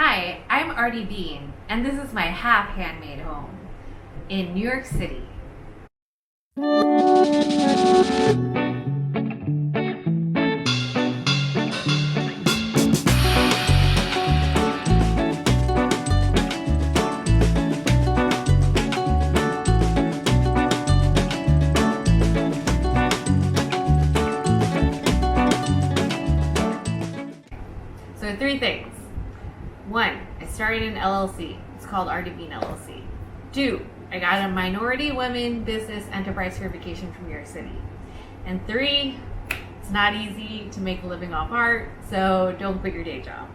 Hi, I'm Arty Bea, and this is my half-handmade home in New York City. So three things. One, I started an LLC. It's called Arty Bea LLC. Two, I got a minority women business enterprise certification from New York City. And three, it's not easy to make a living off art, so don't quit your day job.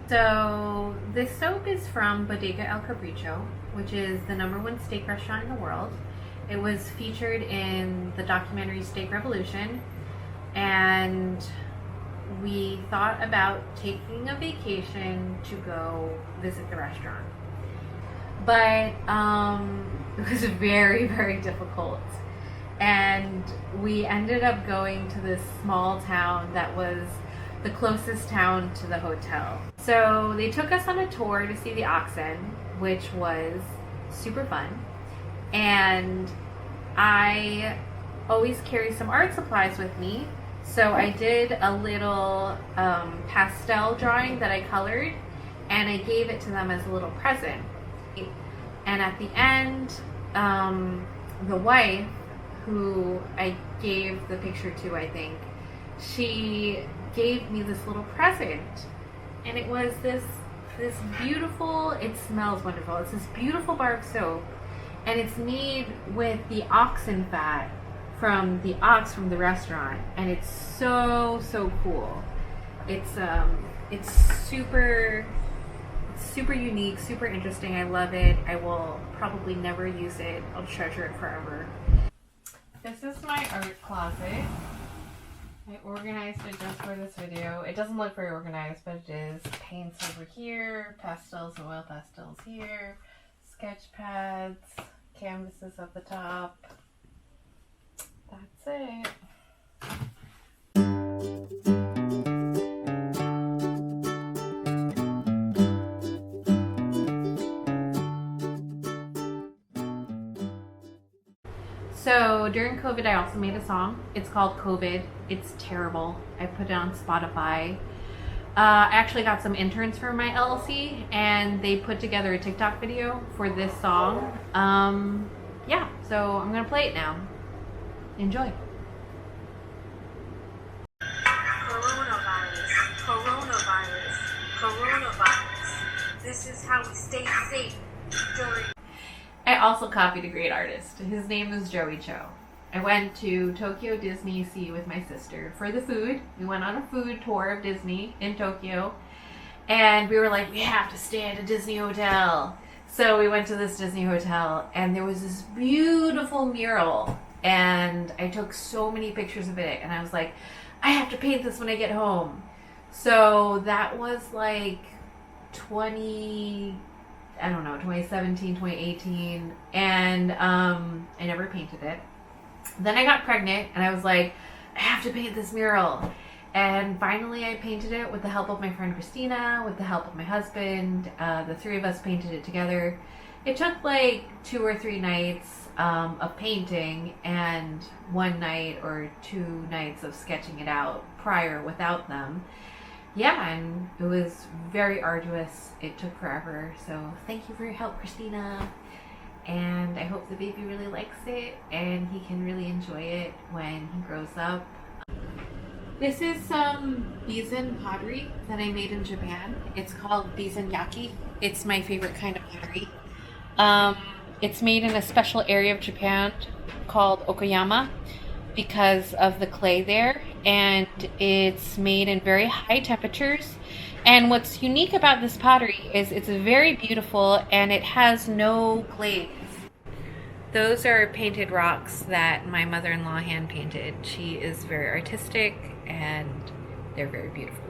So this soap is from Bodega El Capricho, which is the #1 steak restaurant in the world. It was featured in the documentary Steak Revolution, and we thought about taking a vacation to go visit the restaurant. But it was very, very difficult. And we ended up going to this small town that was the closest town to the hotel. So they took us on a tour to see the oxen, which was super fun. And I always carry some art supplies with me. So I did a little pastel drawing that I colored, and I gave it to them as a little present. And at the end, the wife, who I gave the picture to, I think, she gave me this little present. And it was this beautiful, it smells wonderful, it's this beautiful bar of soap, and it's made with the oxen fat from the ox from the restaurant, and it's so cool. It's super unique, super interesting. I love it. I will probably never use it. I'll treasure it forever. This is my art closet. I organized it just for this video. It doesn't look very organized, but it is. Paints over here, pastels and oil pastels here, sketch pads, canvases at the top. That's it. So during COVID, I also made a song. It's called Kovid. It's terrible. I put it on Spotify. I actually got some interns for my LLC, and they put together a TikTok video for this song. Yeah, so I'm gonna play it now. Enjoy. Coronavirus. This is how we stay safe during. I also copied a great artist. His name is Jone. I went to Tokyo Disney Sea with my sister for the food. We went on a food tour of Disney in Tokyo, and we were like, we have to stay at a Disney hotel. So we went to this Disney hotel, and there was this beautiful mural, and I took so many pictures of it, and I was like, I have to paint this when I get home. So that was like 2017, 2018, and I never painted it. Then I got pregnant, and I was like, I have to paint this mural. And finally I painted it with the help of my friend Christina, with the help of my husband. The three of us painted it together. It took like 2 or 3 nights of painting, and 1 night or 2 nights of sketching it out prior without them. Yeah, and it was very arduous. It took forever. So thank you for your help, Christina. And I hope the baby really likes it, and he can really enjoy it when he grows up. This is some Bizen pottery that I made in Japan. It's called Bizen Yaki. It's my favorite kind of pottery. It's made in a special area of Japan called Okayama because of the clay there, and it's made in very high temperatures. And what's unique about this pottery is it's very beautiful, and it has no glaze. Those are painted rocks that my mother-in-law hand painted. She is very artistic, and they're very beautiful.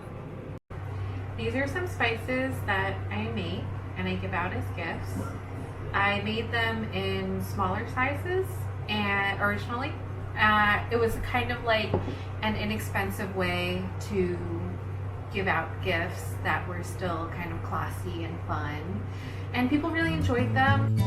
These are some spices that I make and I give out as gifts. I made them in smaller sizes and originally. It was kind of like an inexpensive way to give out gifts that were still kind of classy and fun, and people really enjoyed them.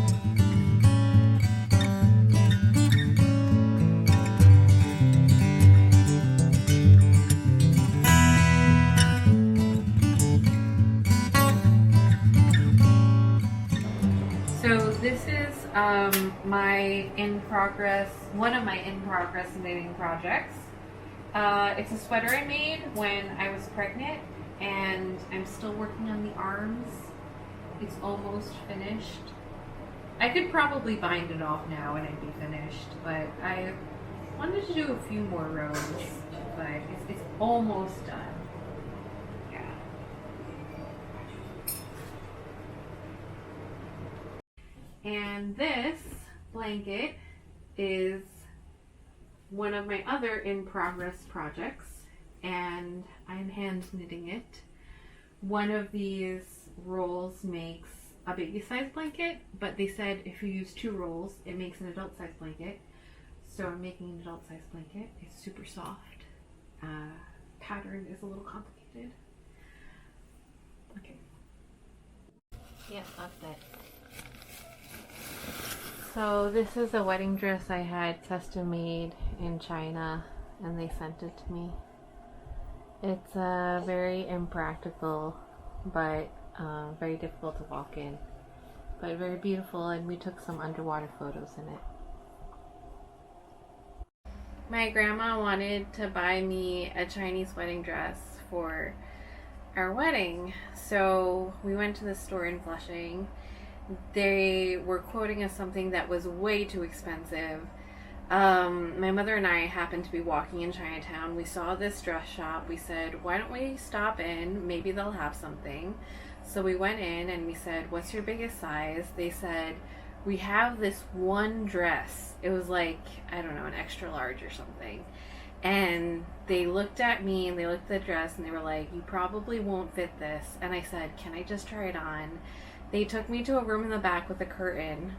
So this is one of my in-progress knitting projects. It's a sweater I made when I was pregnant, and I'm still working on the arms. It's almost finished. I could probably bind it off now and it'd be finished, but I wanted to do a few more rows, but it's almost done. Yeah. And this blanket is one of my other in-progress projects, and I'm hand knitting it. One of these rolls makes a baby size blanket, but they said if you use 2 rolls, it makes an adult size blanket. So I'm making an adult size blanket. It's super soft. Pattern is a little complicated. Okay. Yeah, that's it. So this is a wedding dress I had custom made in China, and they sent it to me. It's very impractical, but very difficult to walk in, but very beautiful, and we took some underwater photos in it. My grandma wanted to buy me a Chinese wedding dress for our wedding, so we went to the store in Flushing. They were quoting us something that was way too expensive. My mother and I happened to be walking in Chinatown. We saw this dress shop. We said, why don't we stop in? Maybe they'll have something. So we went in and we said, what's your biggest size? They said, we have this one dress. It was like, I don't know, an extra large or something. And they looked at me and they looked at the dress and they were like, you probably won't fit this. And I said, can I just try it on? They took me to a room in the back with a curtain.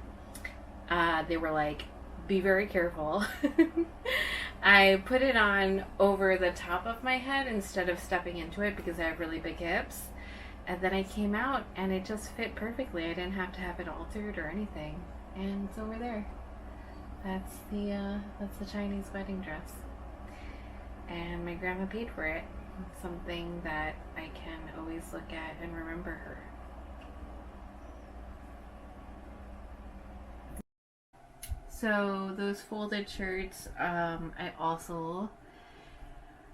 They were like, be very careful. I put it on over the top of my head instead of stepping into it because I have really big hips. And then I came out and it just fit perfectly. I didn't have to have it altered or anything. And it's over there. That's the Chinese wedding dress. And my grandma paid for it. It's something that I can always look at and remember her. So those folded shirts, I also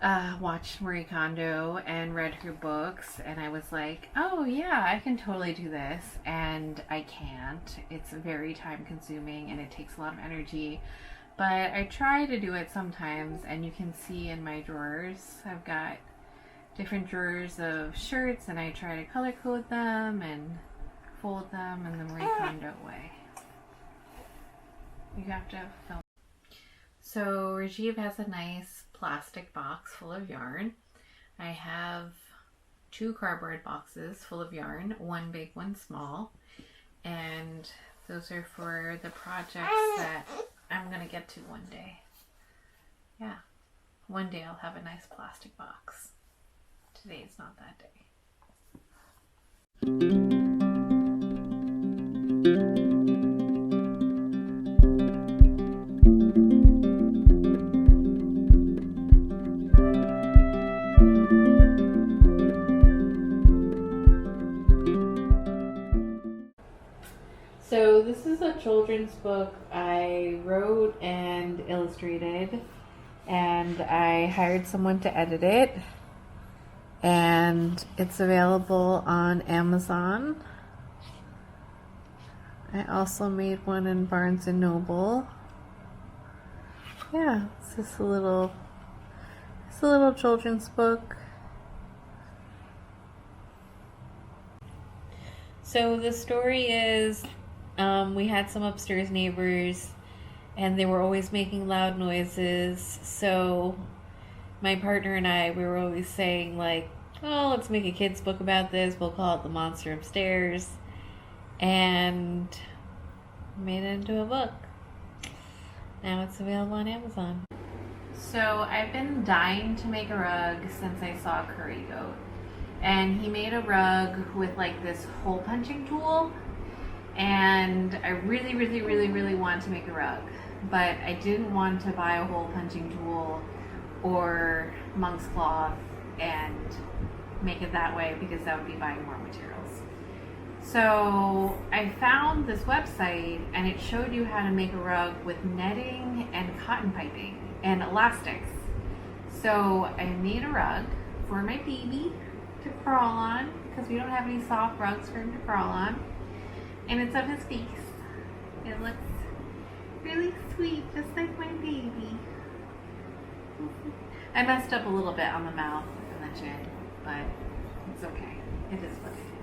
watched Marie Kondo and read her books, and I was like, oh yeah, I can totally do this, and I can't. It's very time consuming and it takes a lot of energy, but I try to do it sometimes, and you can see in my drawers, I've got different drawers of shirts, and I try to color code them and fold them in the Marie Kondo way. You have to film. So Rajiv has a nice plastic box full of yarn. I have 2 cardboard boxes full of yarn, one big, one small, and those are for the projects that I'm gonna get to one day. Yeah, one day I'll have a nice plastic box. Today's not that day. So this is a children's book I wrote and illustrated, and I hired someone to edit it, and it's available on Amazon. I also made one in Barnes & Noble. Yeah, it's just a little children's book. So the story is, we had some upstairs neighbors and they were always making loud noises, so my partner and I, we were always saying like, oh, let's make a kid's book about this, we'll call it The Monster Upstairs, and made it into a book. Now it's available on Amazon. So I've been dying to make a rug since I saw Curry Goat. and he made a rug with like this hole punching tool. And I really, really, really, really wanted to make a rug, but I didn't want to buy a hole punching tool or monk's cloth and make it that way, because that would be buying more materials. So I found this website, and it showed you how to make a rug with netting and cotton piping and elastics. So I made a rug for my baby to crawl on, because we don't have any soft rugs for him to crawl on. And it's of his face. It looks really sweet, just like my baby. I messed up a little bit on the mouth and the chin, but it's okay. It is what it is.